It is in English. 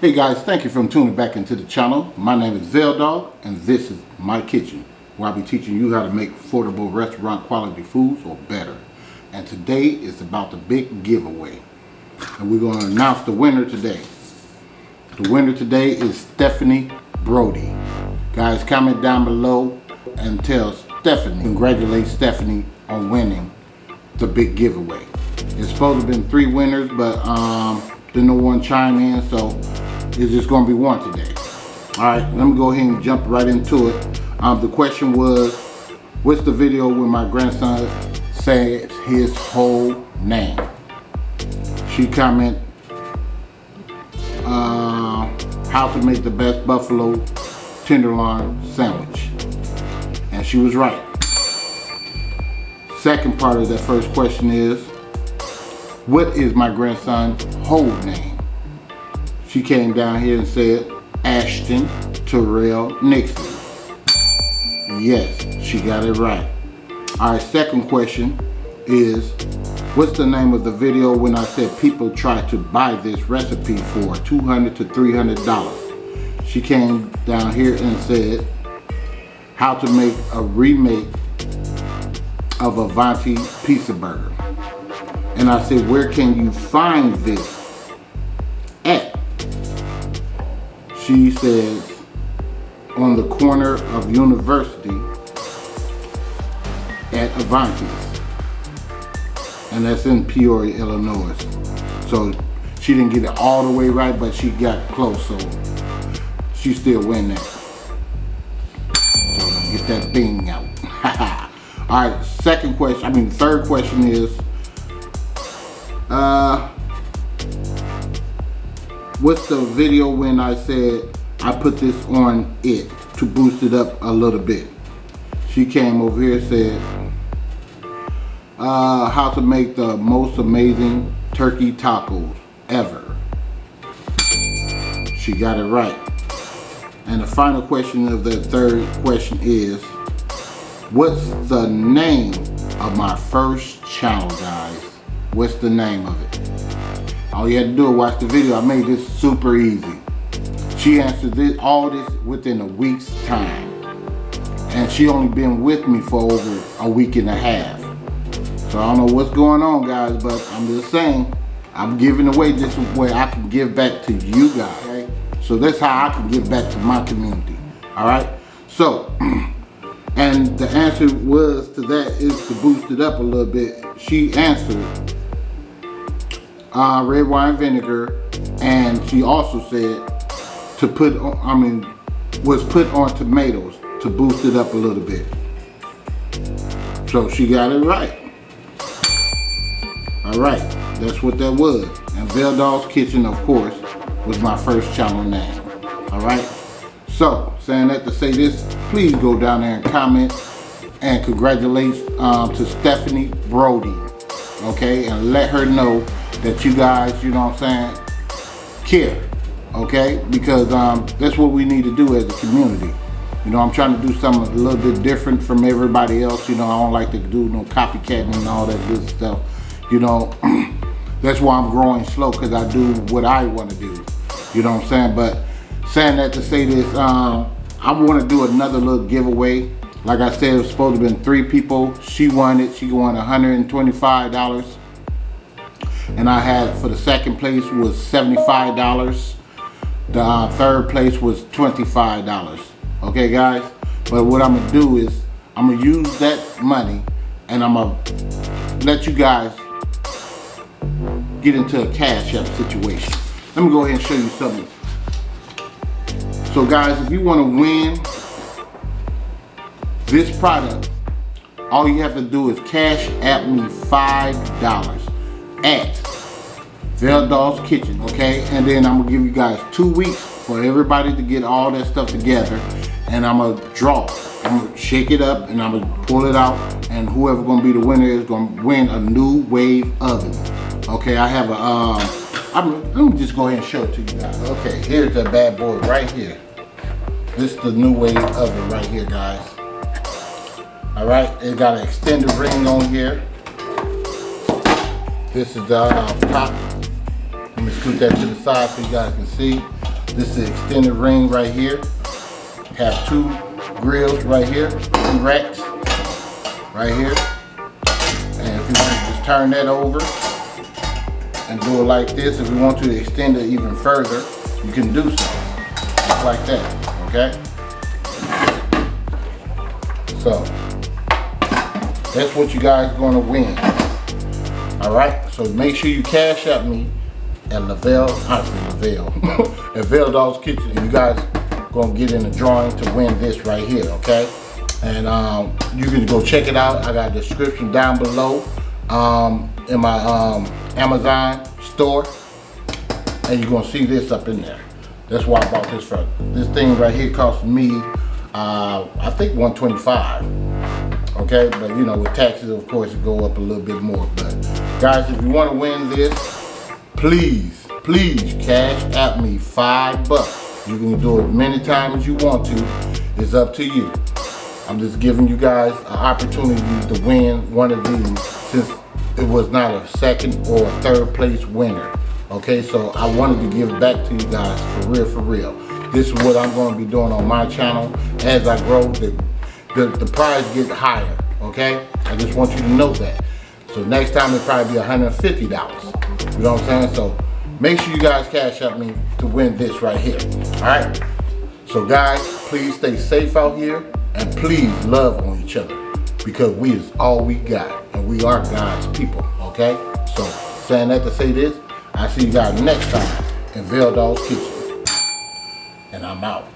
Hey guys, thank you for tuning back into the channel. My name is VELDOGG and this is my kitchen, where I'll be teaching you how to make affordable restaurant quality foods or better. And today is about the big giveaway. And we're going to announce the winner today. The winner today is Stephanie Brody. Guys, comment down below and tell Stephanie, congratulate Stephanie on winning the big giveaway. It's supposed to have been 3 winners, but didn't no one chime in, so it's just going to be one today. Alright, let me go ahead and jump right into it. The question was, what's the video when my grandson said his whole name? She commented, how to make the best buffalo tenderloin sandwich. And she was right. Second part of that first question is, what is my grandson's whole name? She came down here and said, Ashton Terrell Nixon. Yes, she got it right. Our second question is, what's the name of the video when I said people try to buy this recipe for $200 to $300? She came down here and said, how to make a remake of a Avanti pizza burger. And I said, where can you find this at? She says, on the corner of University at Avanti's. And that's in Peoria, Illinois. So she didn't get it all the way right, but she got close, so she still win that. So get that bing out. Alright, third question is, what's the video when I said I put this on it to boost it up a little bit? She came over here and said, how to make the most amazing turkey tacos ever. She got it right. And the final question of the third question is, what's the name of my first channel, guys? What's the name of it? All you had to do is watch the video. I made this super easy. She answered all this within a week's time. And she only been with me for over a week and a half. So I don't know what's going on, guys, but I'm just saying, I'm giving away this way I can give back to you guys. Okay? So that's how I can give back to my community. Alright? So, and the answer was to that is to boost it up a little bit. She answered red wine vinegar, and she also said to put on, was put on tomatoes to boost it up a little bit. So she got it right. Alright, that's what that was. And VELDOGG'S Kitchen, of course, was my first channel name. Alright, so saying that to say this, please go down there and comment and congratulate to Stephanie Brody. Okay, and let her know that you guys, you know what I'm saying, care. Okay, because that's what we need to do as a community. You know, I'm trying to do something a little bit different from everybody else. You know, I don't like to do no copycatting and all that good stuff. You know, that's why I'm growing slow, because I do what I want to do. You know what I'm saying? But saying that to say this, I want to do another little giveaway. Like I said, it was supposed to have been 3 people. She won it. She won $125. And I had, for the second place was $75. The third place was $25. Okay, guys? But what I'm going to do is, I'm going to use that money and I'm going to let you guys get into a cash app situation. Let me go ahead and show you something. So guys, if you want to win this product, all you have to do is cash app me $5 at VELDOGG'S Kitchen, okay? And then I'm gonna give you guys 2 weeks for everybody to get all that stuff together, and I'm gonna draw. I'm gonna shake it up and I'm gonna pull it out, and whoever gonna be the winner is gonna win a Nuwave oven. Okay, I have a let me just go ahead and show it to you guys. Okay, here's the bad boy right here. This is the Nuwave oven right here, guys. All right, it got an extended ring on here. This is the top. Let me scoot that to the side so you guys can see. This is the extended ring right here. Have 2 grills right here, 2 racks right here. And if you want to just turn that over and do it like this, if you want to extend it even further, you can do so. Just like that, okay? So, that's what you guys are going to win. Alright, so make sure you cash at me at at VELDOGGS Kitchen, and you guys gonna get in the drawing to win this right here, okay? And you can go check it out. I got a description down below in my Amazon store, and you're gonna see this up in there. That's why I bought this from. This thing right here cost me I think $125. Okay, but you know, with taxes, of course, it go up a little bit more. But guys, if you want to win this, please cash at me $5. You can do it many times as you want to. It's up to you. I'm just giving you guys an opportunity to win one of these, since it was not a second or a third place winner. Okay, so I wanted to give back to you guys for real. This is what I'm going to be doing on my channel. As I grow, the prize gets higher, okay? I just want you to know that. So next time it'll probably be $150. You know what I'm saying? So make sure you guys cash up me to win this right here, all right? So guys, please stay safe out here, and please love on each other, because we is all we got, and we are God's people, okay? So saying that to say this, I'll see you guys next time in VELDOGGS Kitchen, and I'm out.